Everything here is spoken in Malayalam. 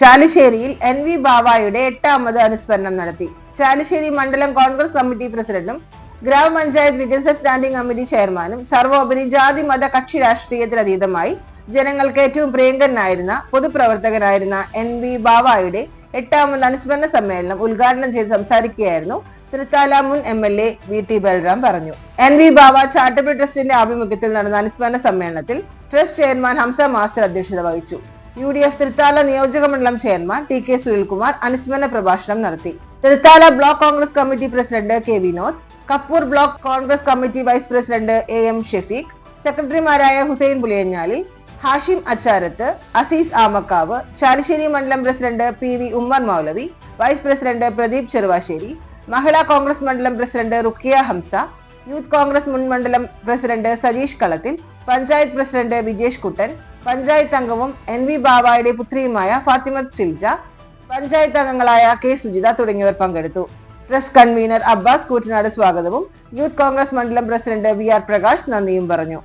ചാലിശ്ശേരിയിൽ NV ബാവായുടെ 8ാമത് അനുസ്മരണം നടത്തി. ചാലിശ്ശേരി മണ്ഡലം കോൺഗ്രസ് കമ്മിറ്റി പ്രസിഡന്റും ഗ്രാമപഞ്ചായത്ത് വികസന സ്റ്റാൻഡിംഗ് കമ്മിറ്റി ചെയർമാനും സർവോപരി ജാതി മത കക്ഷി രാഷ്ട്രീയത്തിനതീതമായി ജനങ്ങൾക്ക് ഏറ്റവും പ്രിയങ്കരനായിരുന്ന പൊതുപ്രവർത്തകനായിരുന്ന NV ബാവായുടെ 8ാമത് അനുസ്മരണ സമ്മേളനം ഉദ്ഘാടനം ചെയ്ത് സംസാരിക്കുകയായിരുന്നു തൃത്താല മുൻ MLA VT ബൽറാം പറഞ്ഞു. NV ബാവ ചാരിറ്റബിൾ ട്രസ്റ്റിന്റെ ആഭിമുഖ്യത്തിൽ നടന്ന അനുസ്മരണ സമ്മേളനത്തിൽ ട്രസ്റ്റ് ചെയർമാൻ ഹംസ മാസ്റ്റർ അധ്യക്ഷത വഹിച്ചു. UDF തൃത്താല നിയോജക മണ്ഡലം ചെയർമാൻ TK സുനിൽകുമാർ അനുസ്മരണ പ്രഭാഷണം നടത്തി. Thrithala block Congress committee president K Vinod, Kappur block Congress committee vice president AM Shefeeq, സെക്രട്ടറിമാരായ ഹുസൈൻ പുളിയഞ്ഞാലിൽ, ഹാഷിം അച്ചാരത്ത്, അസീസ് ആമക്കാവ്, ചാലിശ്ശേരി മണ്ഡലം president PV Ummer Moulavi, vice president Pradeep Cheruvassery, Mahila Congress മണ്ഡലം പ്രസിഡന്റ് റുക്കിയ ഹംസ, യൂത്ത് കോൺഗ്രസ് മുൻ മണ്ഡലം പ്രസിഡന്റ് സജീഷ് കളത്തിൽ, പഞ്ചായത്ത് പ്രസിഡന്റ് വിജേഷ് കുട്ടൻ, പഞ്ചായത്ത് അംഗവും NV ബാവായുടെ പുത്രിയുമായ ഫാത്തിമത്ത് ഷിൽജ, പഞ്ചായത്ത് അംഗങ്ങളായ K സുജിത തുടങ്ങിയവർ പങ്കെടുത്തു. ട്രസ്റ്റ് കൺവീനർ അബ്ബാസ് കൂറ്റനാട് സ്വാഗതവും യൂത്ത് കോൺഗ്രസ് മണ്ഡലം പ്രസിഡന്റ് VR പ്രകാശ് നന്ദിയും പറഞ്ഞു.